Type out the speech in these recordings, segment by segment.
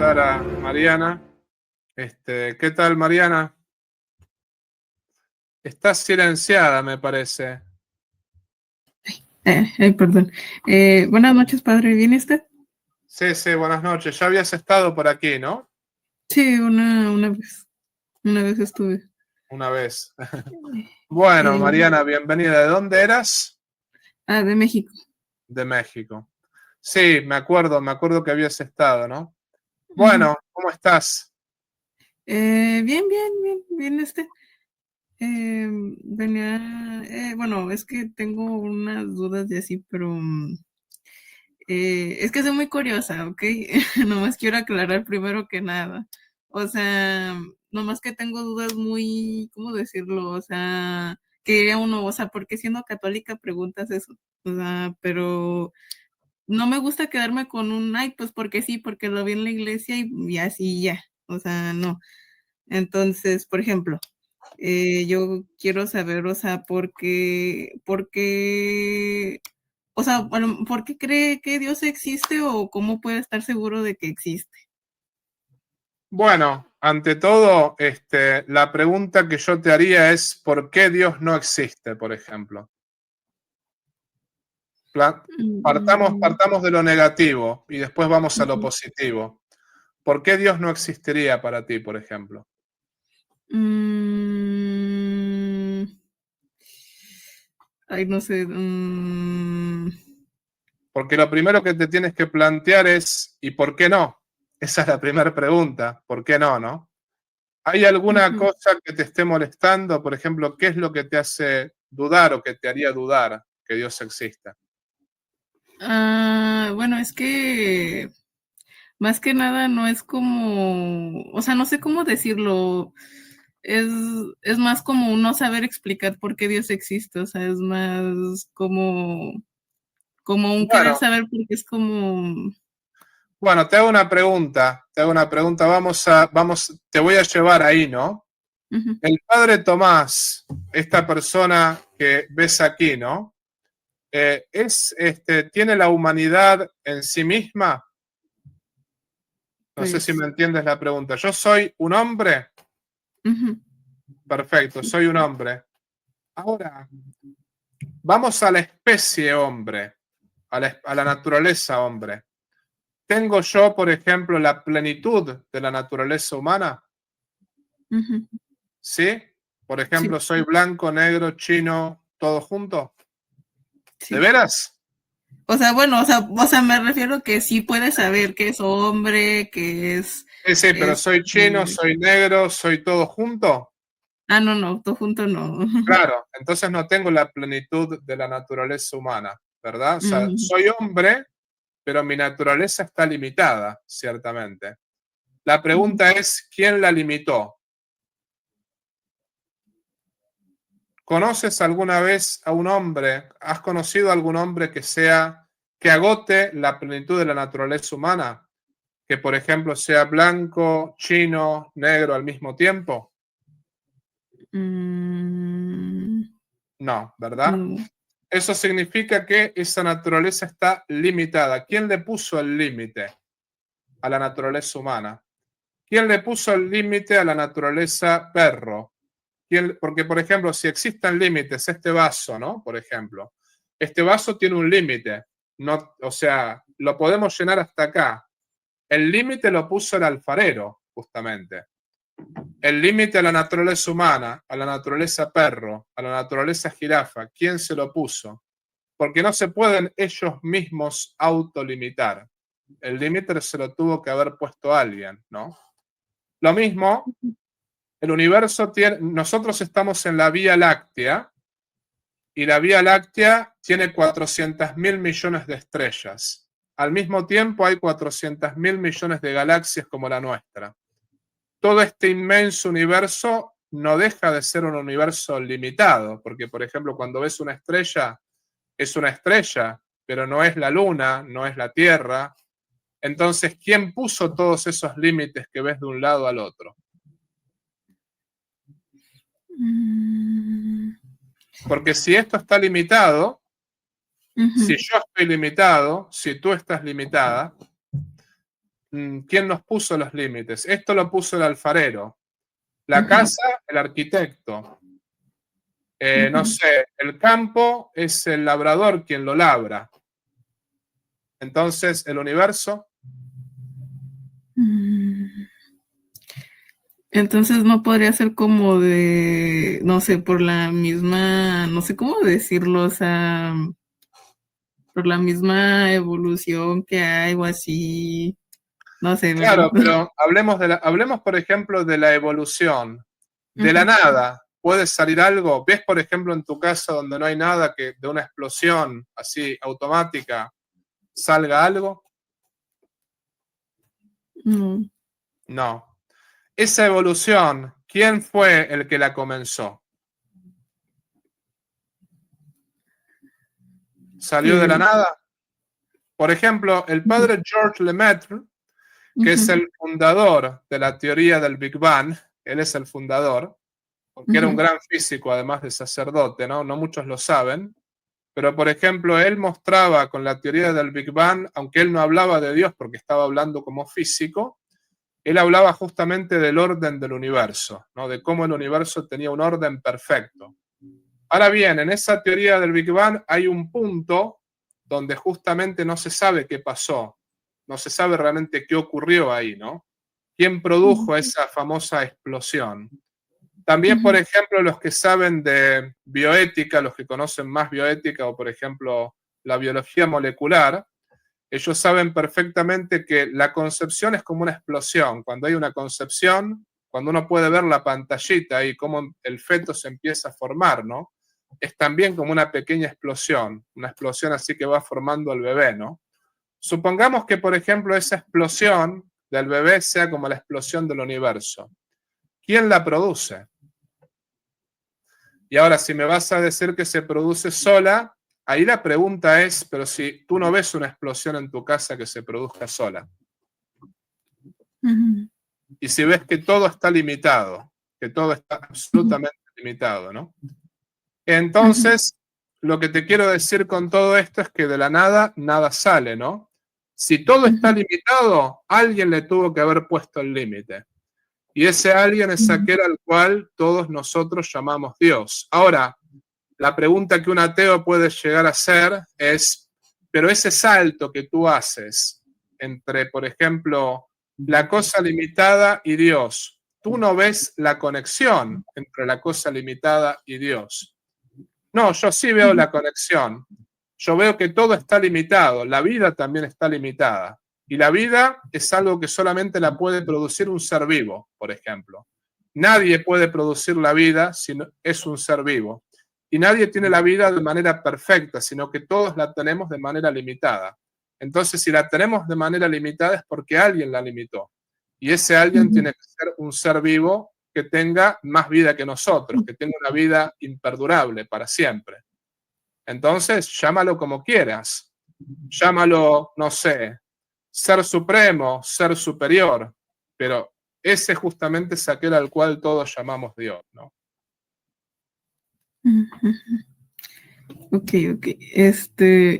pasar a Mariana. ¿Qué tal, Mariana? Estás silenciada, me parece. Perdón. Buenas noches, padre. ¿Viene usted? Sí, sí, buenas noches. Ya habías estado por aquí, ¿no? Sí, una vez. Una vez estuve. Una vez. Bueno, Eh, Mariana, bienvenida. ¿De dónde eras? de México. De México. Sí, me acuerdo que habías estado, ¿no? Ujú. Bueno, ¿cómo estás? Bien, venía, bueno, es que tengo unas dudas de así, pero es que soy muy curiosa, ¿ok? Nomás quiero aclarar primero que nada. O sea, nomás que tengo dudas muy, ¿cómo decirlo? O sea, que diría uno, o sea, ¿por qué siendo católica preguntas eso? O sea, pero no me gusta quedarme con un, ay, pues porque sí, porque lo vi en la iglesia y así ya. O sea, no. Entonces, por ejemplo, yo quiero saber, o sea, o sea, bueno, ¿por qué cree que Dios existe o cómo puede estar seguro de que existe? Bueno, ante todo, la pregunta que yo te haría es ¿por qué Dios no existe, por ejemplo? Partamos, Mm, partamos de lo negativo y después vamos a lo ujú. positivo. ¿Por qué Dios no existiría para ti, por ejemplo? Mm, ay, no sé. Porque lo primero que te tienes que plantear es ¿y por qué no? Esa es la primera pregunta. ¿Por qué no, no? ¿Hay alguna Ujú. cosa que te esté molestando? Por ejemplo, ¿qué es lo que te hace dudar o que te haría dudar que Dios exista? Bueno, es que más que nada no es como, o sea, no sé cómo decirlo. Es, es más como un no saber explicar por qué Dios existe, o sea, es más como un querer Bueno, saber porque es como... bueno, te hago una pregunta, te voy a llevar ahí, ¿no? Ujú, El padre Tomás, esta persona que ves aquí, ¿no? ¿Tiene la humanidad en sí misma? No sé si pues, me entiendes la pregunta. Yo soy un hombre, ujú, perfecto, sí, soy un hombre. Ahora, vamos a la especie hombre, a la naturaleza hombre. ¿Tengo yo, por ejemplo, la plenitud de la naturaleza humana? ujú, ¿Sí? Por sí, ejemplo, soy blanco, negro, chino, todo junto. ¿De sí. veras? O sea, bueno, o sea, me refiero que sí puedes saber que es hombre, que es, Sí, sí, pero soy chino, este, soy negro, soy todo junto. no, todo junto no. Claro, entonces no tengo la plenitud de la naturaleza humana, ¿verdad? O sea, Ujú, soy hombre, pero mi naturaleza está limitada, ciertamente. La ujú. pregunta es, ¿quién la limitó? ¿Conoces alguna vez a un hombre? ¿Has conocido a algún hombre que agote la plenitud de la naturaleza humana? Que, por ejemplo, sea blanco, chino, negro al mismo tiempo. Mm, No, ¿verdad? no. Eso significa que esa naturaleza está limitada. ¿Quién le puso el límite a la naturaleza humana? ¿Quién le puso el límite a la naturaleza perro? Porque, por ejemplo, si existen límites, este vaso, ¿no? Por ejemplo, este vaso tiene un límite. No, o sea, lo podemos llenar hasta acá. El límite lo puso el alfarero, justamente. El límite a la naturaleza humana, a la naturaleza perro, a la naturaleza jirafa, ¿quién se lo puso? Porque no se pueden ellos mismos autolimitar. El límite se lo tuvo que haber puesto alguien, ¿no? Lo mismo, el universo tiene, nosotros estamos en la Vía Láctea y la Vía Láctea tiene 400.000 millones de estrellas. Al mismo tiempo hay 400.000 millones de galaxias como la nuestra. Todo este inmenso universo no deja de ser un universo limitado, porque por ejemplo cuando ves una estrella, es una estrella, pero no es la luna, no es la Tierra. Entonces, ¿quién puso todos esos límites que ves de un lado al otro? Mm, Porque si esto está limitado, si ujú, yo estoy limitado, si tú estás limitada, ¿quién nos puso los límites? Esto lo puso el alfarero. La casa, el arquitecto. No sé, el campo es el labrador quien lo labra. Entonces, el universo. Entonces no podría ser como de, no sé, por la misma, no sé cómo decirlo, o sea, por la misma evolución que hay o así, no sé, ¿verdad? Claro, pero hablemos, por ejemplo, de la evolución. De la nada, ¿puede salir algo? ¿Ves, por ejemplo, en tu casa donde no hay nada, que de una explosión así automática salga algo? No. No. Esa evolución, ¿quién fue el que la comenzó? ¿Salió de la nada? Por ejemplo, el padre Georges Lemaitre, que es el fundador de la teoría del Big Bang, él es el fundador, porque era un gran físico, además de sacerdote, ¿no? No muchos lo saben, pero por ejemplo, él mostraba con la teoría del Big Bang, aunque él no hablaba de Dios porque estaba hablando como físico, él hablaba justamente del orden del universo, ¿no? De cómo el universo tenía un orden perfecto. Ahora bien, en esa teoría del Big Bang hay un punto donde justamente no se sabe qué pasó, no se sabe realmente qué ocurrió ahí, ¿no? ¿Quién produjo esa famosa explosión? También, por ejemplo, los que saben de bioética, los que conocen más bioética o, por ejemplo, la biología molecular, ellos saben perfectamente que la concepción es como una explosión. Cuando hay una concepción, cuando uno puede ver la pantallita y cómo el feto se empieza a formar, ¿no? Es también como una pequeña explosión, una explosión así que va formando el bebé, ¿no? Supongamos que, por ejemplo, esa explosión del bebé sea como la explosión del universo. ¿Quién la produce? Y ahora, si me vas a decir que se produce sola, ahí la pregunta es, pero si tú no ves una explosión en tu casa que se produzca sola, y si ves que todo está limitado, que todo está absolutamente limitado, ¿no? Entonces, lo que te quiero decir con todo esto es que de la nada, nada sale, ¿no? Si todo está limitado, alguien le tuvo que haber puesto el límite. Y ese alguien es aquel al cual todos nosotros llamamos Dios. Ahora, la pregunta que un ateo puede llegar a hacer es, pero ese salto que tú haces entre, por ejemplo, la cosa limitada y Dios, tú no ves la conexión entre la cosa limitada y Dios. No, yo sí veo la conexión. Yo veo que todo está limitado, la vida también está limitada. Y la vida es algo que solamente la puede producir un ser vivo, por ejemplo. Nadie puede producir la vida si no es un ser vivo. Y nadie tiene la vida de manera perfecta, sino que todos la tenemos de manera limitada. Entonces, si la tenemos de manera limitada es porque alguien la limitó. Y ese alguien tiene que ser un ser vivo que tenga más vida que nosotros, que tenga una vida imperdurable para siempre. Entonces, llámalo como quieras. Llámalo, no sé, ser supremo, ser superior, pero ese justamente es aquel al cual todos llamamos Dios, ¿no? Ok.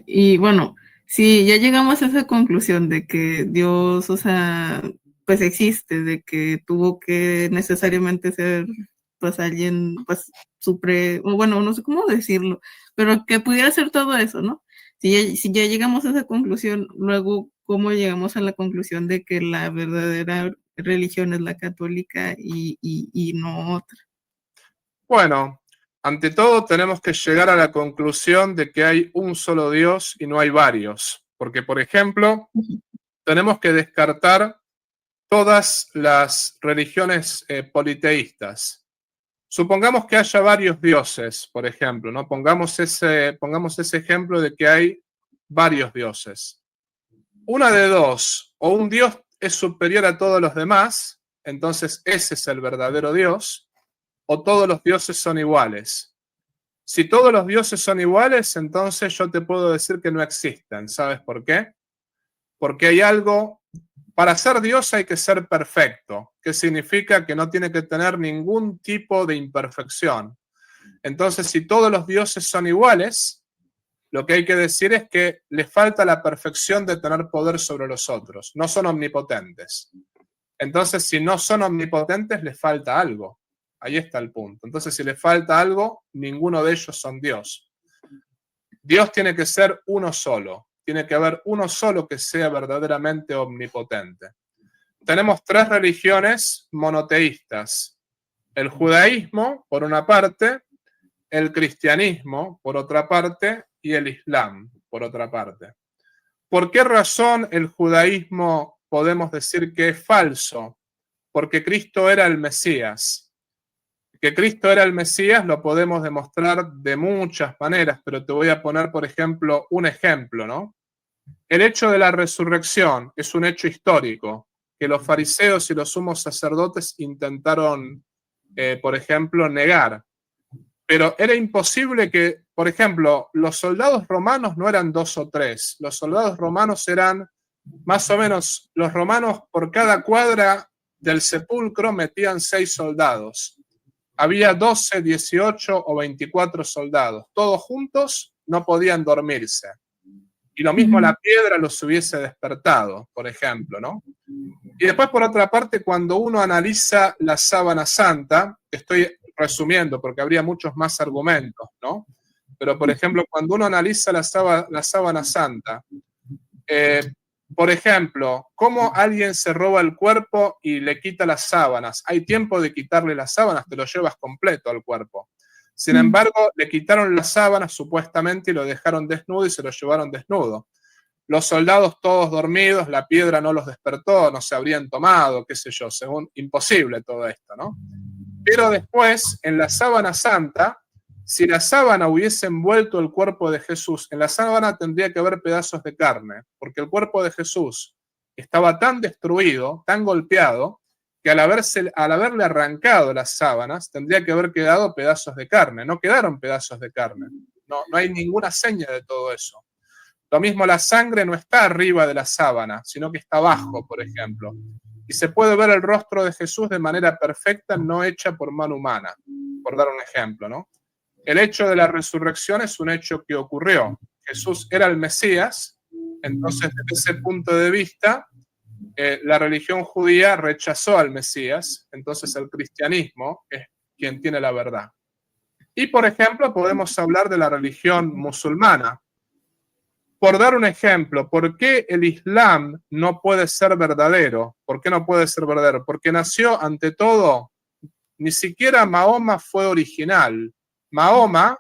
Y bueno, si ya llegamos a esa conclusión de que Dios, o sea, pues existe, de que tuvo que necesariamente ser, pues, alguien, pues, supremo, bueno, no sé cómo decirlo, pero que pudiera ser todo eso, ¿no? Si ya llegamos a esa conclusión, luego, ¿cómo llegamos a la conclusión de que la verdadera religión es la católica y no otra? Bueno, ante todo tenemos que llegar a la conclusión de que hay un solo Dios y no hay varios, porque, por ejemplo, tenemos que descartar todas las religiones politeístas. Supongamos que haya varios dioses, por ejemplo, ¿no? Pongamos ese ejemplo de que hay varios dioses. Una de dos, o un dios es superior a todos los demás, entonces ese es el verdadero Dios, o todos los dioses son iguales. Si todos los dioses son iguales, entonces yo te puedo decir que no existen. ¿Sabes por qué? Porque hay algo, para ser Dios hay que ser perfecto, que significa que no tiene que tener ningún tipo de imperfección. Entonces, si todos los dioses son iguales, Lo que hay que decir es que les falta la perfección de tener poder sobre los otros. No son omnipotentes. Entonces, si no son omnipotentes, les falta algo. Ahí está el punto. Entonces, si les falta algo, ninguno de ellos son Dios. Dios tiene que ser uno solo. Tiene que haber uno solo que sea verdaderamente omnipotente. Tenemos 3 religiones monoteístas. El judaísmo, por una parte, el cristianismo, por otra parte, y el islam, por otra parte. ¿Por qué razón el judaísmo podemos decir que es falso? Porque Cristo era el Mesías. Que Cristo era el Mesías lo podemos demostrar de muchas maneras, pero te voy a poner, por ejemplo, un ejemplo, ¿no? El hecho de la resurrección es un hecho histórico, que los fariseos y los sumos sacerdotes intentaron, por ejemplo, negar. Pero era imposible que, por ejemplo, los soldados romanos no eran 2 o 3, los soldados romanos eran más o menos, los romanos por cada cuadra del sepulcro metían 6 soldados. Había 12, 18 o 24 soldados. Todos juntos no podían dormirse. Y lo mismo la piedra los hubiese despertado, por ejemplo, ¿no? Y después, por otra parte, cuando uno analiza la sábana santa, estoy resumiendo porque habría muchos más argumentos, ¿no? Pero, por ejemplo, cuando uno analiza la sábana santa, por ejemplo, ¿cómo alguien se roba el cuerpo y le quita las sábanas? Hay tiempo de quitarle las sábanas, te lo llevas completo al cuerpo. Sin embargo, le quitaron las sábanas supuestamente y lo dejaron desnudo y se lo llevaron desnudo. Los soldados todos dormidos, la piedra no los despertó, no se habrían tomado, qué sé yo, según imposible todo esto, ¿no? Pero después, en la sábana santa, si la sábana hubiese envuelto el cuerpo de Jesús, en la sábana tendría que haber pedazos de carne, porque el cuerpo de Jesús estaba tan destruido, tan golpeado, que al haberle arrancado las sábanas, tendría que haber quedado pedazos de carne. No quedaron pedazos de carne. No hay ninguna seña de todo eso. Lo mismo, la sangre no está arriba de la sábana, sino que está abajo, por ejemplo. Y se puede ver el rostro de Jesús de manera perfecta, no hecha por mano humana, por dar un ejemplo, ¿no? El hecho de la resurrección es un hecho que ocurrió. Jesús era el Mesías, entonces desde ese punto de vista, la religión judía rechazó al Mesías, entonces el cristianismo es quien tiene la verdad. Y, por ejemplo, podemos hablar de la religión musulmana. Por dar un ejemplo, ¿por qué el Islam no puede ser verdadero? ¿Por qué no puede ser verdadero? Porque nació, ante todo, ni siquiera Mahoma fue original. Mahoma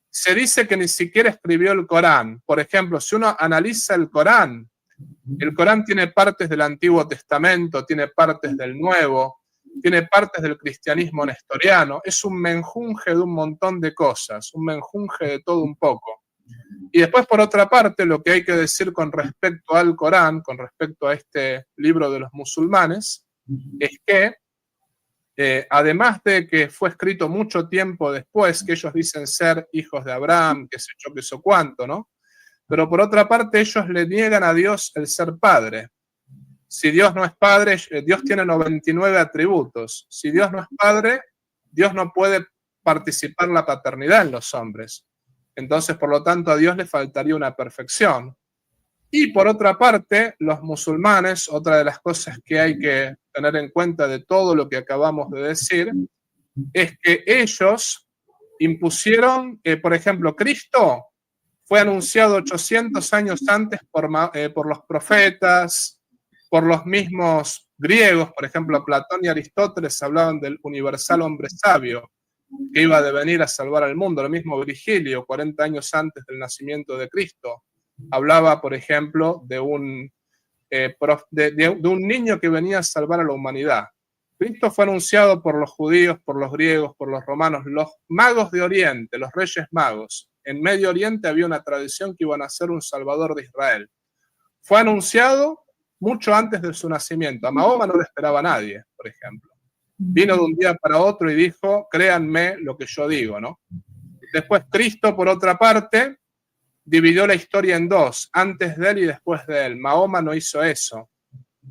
se dice que ni siquiera escribió el Corán. Por ejemplo, si uno analiza el Corán tiene partes del Antiguo Testamento, tiene partes del Nuevo, tiene partes del cristianismo nestoriano. Es un menjunje de un montón de cosas, un menjunje de todo un poco. Y después, por otra parte, lo que hay que decir con respecto al Corán, con respecto a este libro de los musulmanes, es que además de que fue escrito mucho tiempo después, que ellos dicen ser hijos de Abraham, que sé yo, que eso cuánto, ¿no? Pero por otra parte, ellos le niegan a Dios el ser padre. Si Dios no es padre, Dios tiene 99 atributos. Si Dios no es padre, Dios no puede participar la paternidad en los hombres. Entonces, por lo tanto, a Dios le faltaría una perfección. Y por otra parte, los musulmanes, otra de las cosas que hay que tener en cuenta de todo lo que acabamos de decir, es que ellos impusieron, por ejemplo, Cristo fue anunciado 800 años antes por los profetas, por los mismos griegos. Por ejemplo, Platón y Aristóteles hablaban del universal hombre sabio que iba a devenir a salvar al mundo. Lo mismo Virgilio, 40 años antes del nacimiento de Cristo, hablaba, por ejemplo, de un niño que venía a salvar a la humanidad. Cristo fue anunciado por los judíos, por los griegos, por los romanos, los magos de Oriente, los reyes magos. En Medio Oriente había una tradición que iban a ser un salvador de Israel. Fue anunciado mucho antes de su nacimiento. A Mahoma no le esperaba nadie, por ejemplo. Vino de un día para otro y dijo, créanme lo que yo digo, ¿no? Después Cristo, por otra parte, dividió la historia en dos, antes de él y después de él. Mahoma no hizo eso.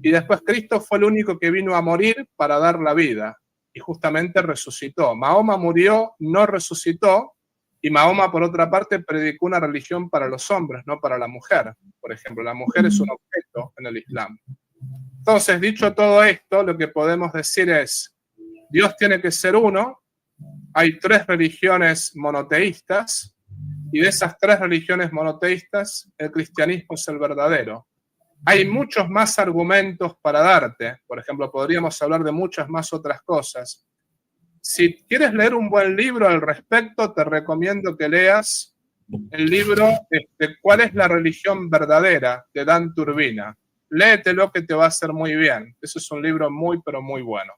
Y después Cristo fue el único que vino a morir para dar la vida. Y justamente resucitó. Mahoma murió, no resucitó, Y Mahoma, por otra parte, predicó una religión para los hombres, no para la mujer. Por ejemplo, la mujer es un objeto en el Islam. Entonces, dicho todo esto, lo que podemos decir es, Dios tiene que ser uno, hay 3 religiones monoteístas, y de esas 3 religiones monoteístas, el cristianismo es el verdadero. Hay muchos más argumentos para darte, por ejemplo, podríamos hablar de muchas más otras cosas. Si quieres leer un buen libro al respecto, te recomiendo que leas el libro ¿Cuál es la religión verdadera? De Dan Turbina. Léetelo que te va a hacer muy bien. Ese es un libro muy, pero muy bueno.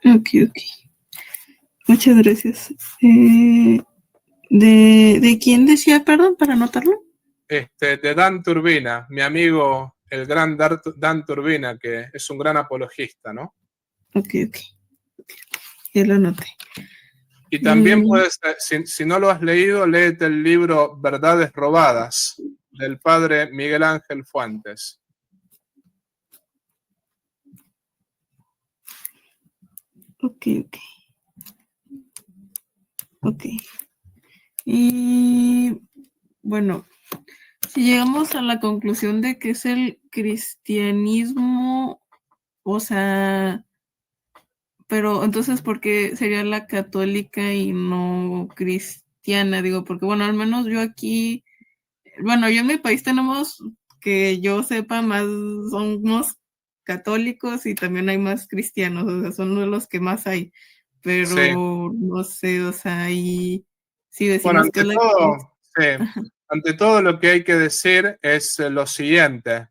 Ok. Muchas gracias. ¿De quién decía, perdón, para anotarlo? De Dan Turbina, mi amigo, el gran Dan Turbina, que es un gran apologista, ¿no? Ok. Ya lo anoté. Y también puedes, si no lo has leído, léete el libro Verdades Robadas, del padre Miguel Ángel Fuentes. Ok. Y bueno, si llegamos a la conclusión de que es el cristianismo, o sea, pero entonces, ¿por qué sería la católica y no cristiana? Digo, porque bueno, al menos yo aquí, bueno, yo en mi país tenemos, que yo sepa, más somos católicos y también hay más cristianos, o sea, son uno de los que más hay, pero Sí. no sé, o sea, y si Bueno, decimos que ante todo lo que hay que decir es lo siguiente.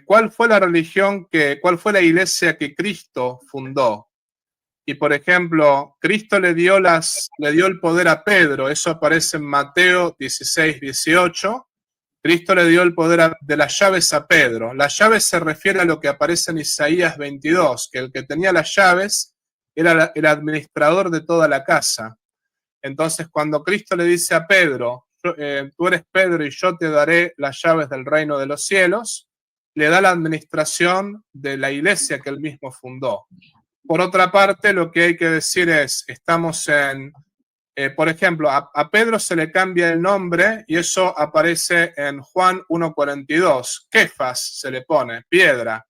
¿Cuál fue la religión cuál fue la iglesia que Cristo fundó? Y por ejemplo, Cristo le dio el poder a Pedro, eso aparece en Mateo 16, 18. Cristo le dio el poder de las llaves a Pedro. Las llaves se refiere a lo que aparece en Isaías 22, que el que tenía las llaves era el administrador de toda la casa. Entonces, cuando Cristo le dice a Pedro, tú eres Pedro y yo te daré las llaves del reino de los cielos, le da la administración de la iglesia que él mismo fundó. Por otra parte, lo que hay que decir es, estamos por ejemplo, a Pedro se le cambia el nombre y eso aparece en Juan 1:42. Kefas se le pone, piedra.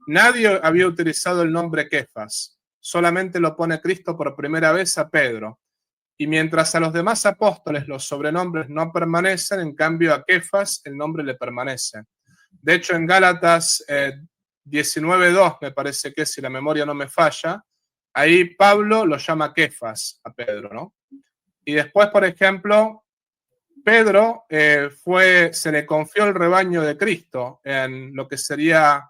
Nadie había utilizado el nombre Kefas, solamente lo pone Cristo por primera vez a Pedro. Y mientras a los demás apóstoles los sobrenombres no permanecen, en cambio a Kefas el nombre le permanece. De hecho, en Gálatas 19:2, me parece que si la memoria no me falla, ahí Pablo lo llama Kefas a Pedro, ¿no? Y después, por ejemplo, Pedro se le confió el rebaño de Cristo en lo que sería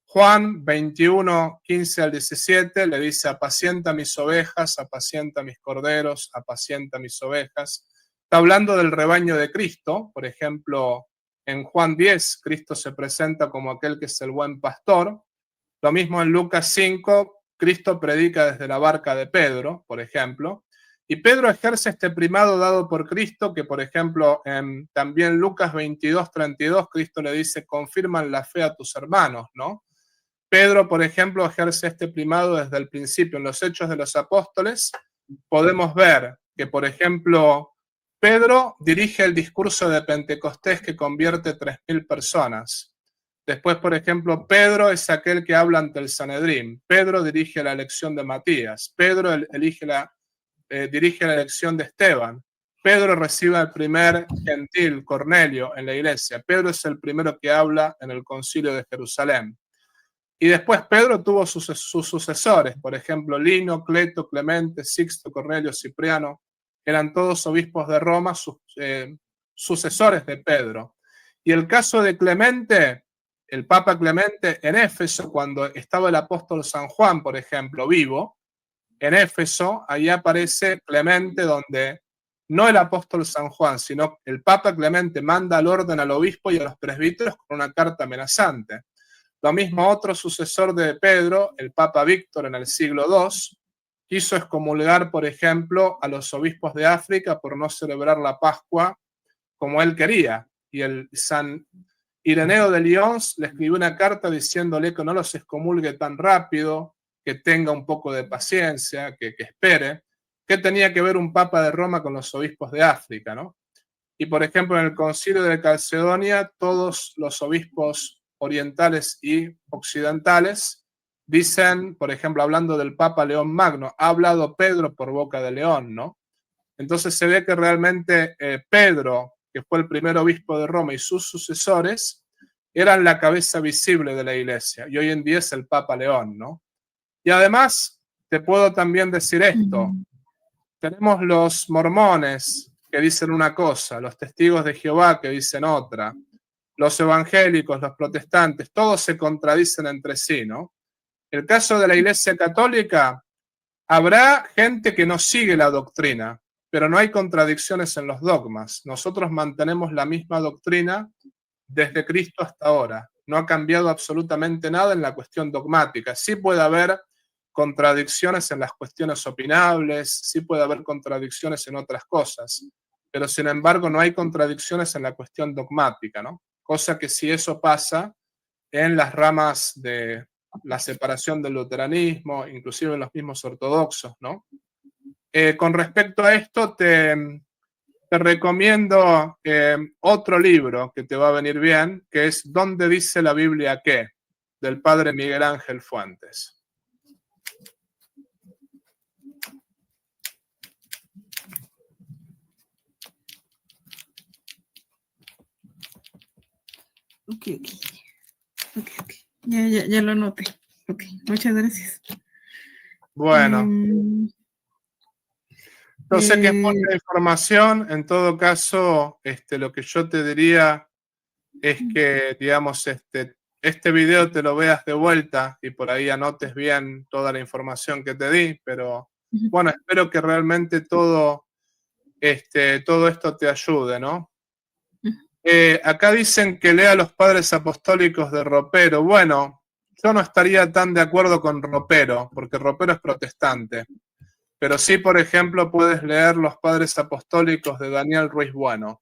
Juan 21, 15 al 17, le dice, apacienta mis ovejas, apacienta mis corderos, apacienta mis ovejas. Está hablando del rebaño de Cristo. Por ejemplo, en Juan 10, Cristo se presenta como aquel que es el buen pastor. Lo mismo en Lucas 5, Cristo predica desde la barca de Pedro, por ejemplo. Y Pedro ejerce este primado dado por Cristo, que por ejemplo en también Lucas 22, 32, Cristo le dice, confirman la fe a tus hermanos, ¿no? Pedro, por ejemplo, ejerce este primado desde el principio. En los Hechos de los Apóstoles podemos ver que, por ejemplo, Pedro dirige el discurso de Pentecostés que convierte 3.000 personas. Después, por ejemplo, Pedro es aquel que habla ante el Sanedrín. Pedro dirige la elección de Matías. Pedro dirige la elección de Esteban. Pedro recibe al primer gentil, Cornelio, en la iglesia. Pedro es el primero que habla en el concilio de Jerusalén. Y después Pedro tuvo sus sucesores, por ejemplo, Lino, Cleto, Clemente, Sixto, Cornelio, Cipriano, eran todos obispos de Roma, sucesores de Pedro. Y el caso de Clemente, el Papa Clemente, en Éfeso, cuando estaba el apóstol San Juan, por ejemplo, vivo, en Éfeso, ahí aparece Clemente, donde no el apóstol San Juan, sino el Papa Clemente manda al orden al obispo y a los presbíteros con una carta amenazante. Lo mismo otro sucesor de Pedro, el Papa Víctor en el siglo II, quiso excomulgar, por ejemplo, a los obispos de África por no celebrar la Pascua como él quería. Y el San Ireneo de Lyons le escribió una carta diciéndole que no los excomulgue tan rápido, que tenga un poco de paciencia, que espere. ¿Qué tenía que ver un papa de Roma con los obispos de África, no? Y por ejemplo, en el concilio de Calcedonia, todos los obispos orientales y occidentales dicen, por ejemplo, hablando del Papa León Magno, ha hablado Pedro por boca de León, ¿no? Entonces se ve que realmente Pedro, que fue el primer obispo de Roma, y sus sucesores eran la cabeza visible de la iglesia, y hoy en día es el Papa León, ¿no? Y además, te puedo también decir esto, tenemos los mormones que dicen una cosa, los testigos de Jehová que dicen otra, los evangélicos, los protestantes, todos se contradicen entre sí, ¿no? El caso de la Iglesia Católica, habrá gente que no sigue la doctrina, pero no hay contradicciones en los dogmas. Nosotros mantenemos la misma doctrina desde Cristo hasta ahora. No ha cambiado absolutamente nada en la cuestión dogmática. Sí puede haber contradicciones en las cuestiones opinables, sí puede haber contradicciones en otras cosas, pero sin embargo no hay contradicciones en la cuestión dogmática, ¿no? Cosa que si eso pasa en las ramas de la separación del luteranismo, inclusive en los mismos ortodoxos, ¿no? Con respecto a esto, te recomiendo otro libro que te va a venir bien, que es ¿Dónde dice la Biblia qué? Del padre Miguel Ángel Fuentes. Ok. Ya lo anoté. Ok, muchas gracias. Bueno. No sé qué es mucha información. En todo caso, lo que yo te diría es que, digamos, este video te lo veas de vuelta y por ahí anotes bien toda la información que te di, pero bueno, espero que realmente todo esto te ayude, ¿no? Acá dicen que lea los padres apostólicos de Ropero. Bueno, yo no estaría tan de acuerdo con Ropero, porque Ropero es protestante. Pero sí, por ejemplo, puedes leer Los Padres Apostólicos de Daniel Ruiz Bueno.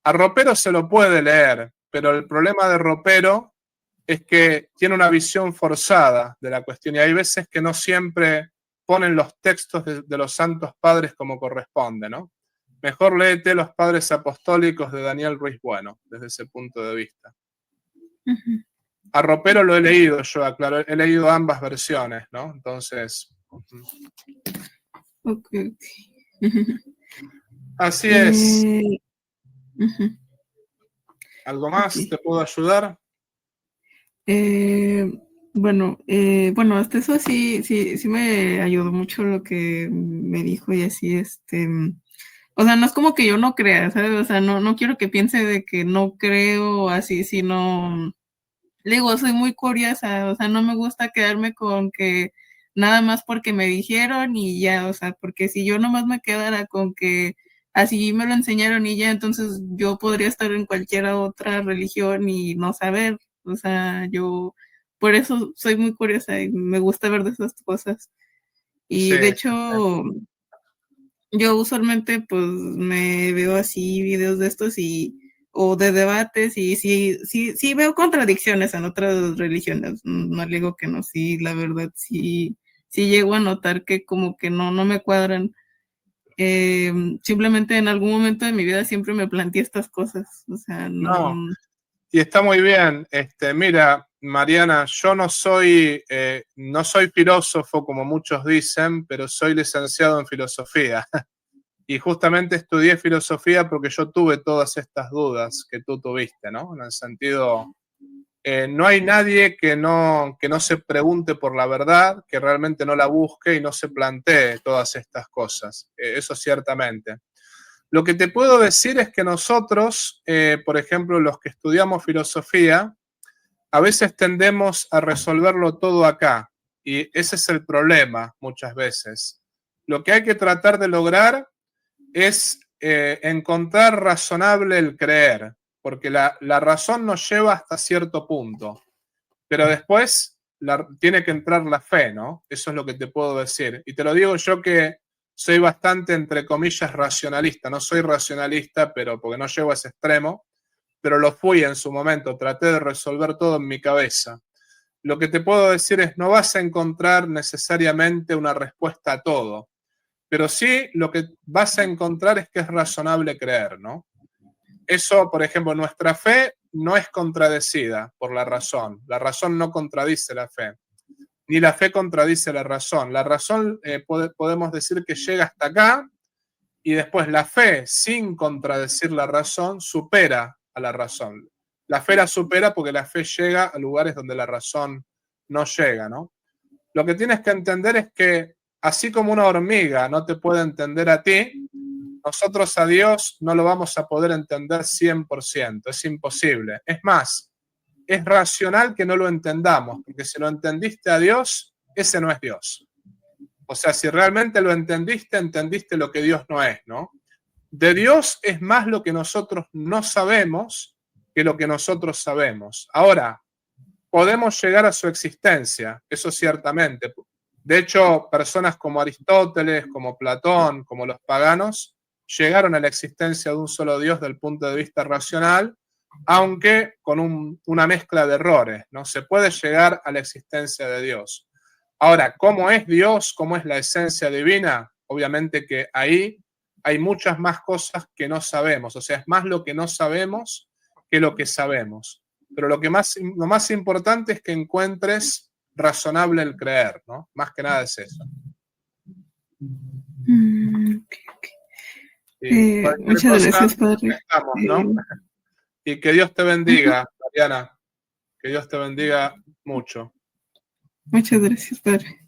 A Ropero se lo puede leer, pero el problema de Ropero es que tiene una visión forzada de la cuestión y hay veces que no siempre ponen los textos de los santos padres como corresponde, ¿no? Mejor léete Los Padres Apostólicos de Daniel Ruiz Bueno, desde ese punto de vista. A Ropero lo he leído yo, aclaro, he leído ambas versiones, ¿no? Entonces... Okay. Así es. ¿Algo más te puedo ayudar? Bueno, hasta eso sí me ayudó mucho lo que me dijo y así, o sea, no es como que yo no crea, ¿sabes? O sea, no quiero que piense de que no creo así, sino, le digo, soy muy curiosa, o sea, no me gusta quedarme con que nada más porque me dijeron y ya, o sea, porque si yo nomás me quedara con que así me lo enseñaron y ya, entonces yo podría estar en cualquier otra religión y no saber, o sea, yo por eso soy muy curiosa y me gusta ver de esas cosas. Y Sí, de hecho, yo usualmente pues me veo así videos de estos o de debates y sí veo contradicciones en otras religiones, no le digo que no, sí, la verdad sí llego a notar que como que no me cuadran. Simplemente en algún momento de mi vida siempre me planteé estas cosas, o sea, no. Y está muy bien. Mira, Mariana, yo no soy filósofo como muchos dicen, pero soy licenciado en filosofía. Y justamente estudié filosofía porque yo tuve todas estas dudas que tú tuviste, ¿no? En el sentido, no hay nadie que no se pregunte por la verdad, que realmente no la busque y no se plantee todas estas cosas. Eso ciertamente. Lo que te puedo decir es que nosotros, por ejemplo, los que estudiamos filosofía, a veces tendemos a resolverlo todo acá. Y ese es el problema muchas veces. Lo que hay que tratar de lograr es encontrar razonable el creer, porque la razón nos lleva hasta cierto punto, pero después tiene que entrar la fe, ¿no? Eso es lo que te puedo decir. Y te lo digo yo que soy bastante, entre comillas, racionalista. No soy racionalista, pero porque no llego a ese extremo, pero lo fui en su momento. Traté de resolver todo en mi cabeza. Lo que te puedo decir es, no vas a encontrar necesariamente una respuesta a todo, pero sí lo que vas a encontrar es que es razonable creer, ¿no? Eso, por ejemplo, nuestra fe no es contradecida por la razón no contradice la fe, ni la fe contradice la razón podemos decir que llega hasta acá, y después la fe, sin contradecir la razón, supera a la razón. La fe la supera porque la fe llega a lugares donde la razón no llega, ¿no? Lo que tienes que entender es que así como una hormiga no te puede entender a ti, nosotros a Dios no lo vamos a poder entender 100%, es imposible. Es más, es racional que no lo entendamos, porque si lo entendiste a Dios, ese no es Dios. O sea, si realmente lo entendiste, entendiste lo que Dios no es, ¿no? De Dios es más lo que nosotros no sabemos que lo que nosotros sabemos. Ahora, podemos llegar a su existencia, eso ciertamente. De hecho, personas como Aristóteles, como Platón, como los paganos, llegaron a la existencia de un solo Dios desde el punto de vista racional, aunque con una mezcla de errores, ¿no? Se puede llegar a la existencia de Dios. Ahora, ¿cómo es Dios? ¿Cómo es la esencia divina? Obviamente que ahí hay muchas más cosas que no sabemos, o sea, es más lo que no sabemos que lo que sabemos. Pero lo más importante es que encuentres razonable el creer, ¿no? Más que nada es eso. Okay. Muchas gracias, padre. Estamos, ¿no? Y que Dios te bendiga, Mariana. Que Dios te bendiga mucho. Muchas gracias, padre.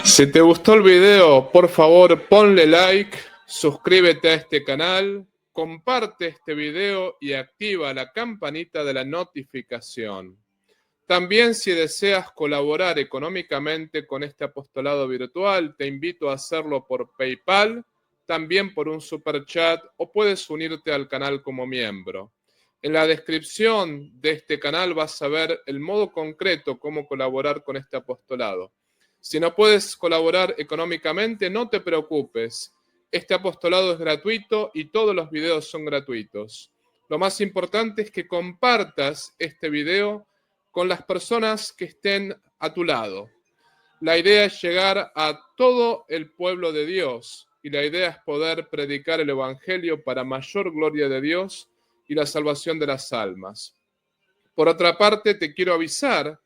Si te gustó el video, por favor, ponle like, suscríbete a este canal, comparte este video y activa la campanita de la notificación. También, si deseas colaborar económicamente con este apostolado virtual, te invito a hacerlo por PayPal, también por un super chat, o puedes unirte al canal como miembro. En la descripción de este canal vas a ver el modo concreto cómo colaborar con este apostolado. Si no puedes colaborar económicamente, no te preocupes. Este apostolado es gratuito y todos los videos son gratuitos. Lo más importante es que compartas este video con las personas que estén a tu lado. La idea es llegar a todo el pueblo de Dios y la idea es poder predicar el Evangelio para mayor gloria de Dios y la salvación de las almas. Por otra parte, te quiero avisar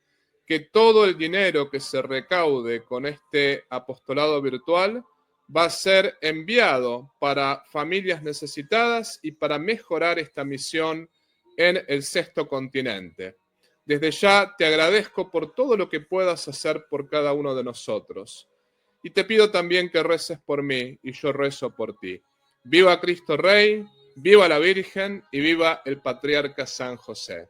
que todo el dinero que se recaude con este apostolado virtual va a ser enviado para familias necesitadas y para mejorar esta misión en el sexto continente. Desde ya te agradezco por todo lo que puedas hacer por cada uno de nosotros. Y te pido también que reces por mí y yo rezo por ti. Viva Cristo Rey, viva la Virgen y viva el Patriarca San José.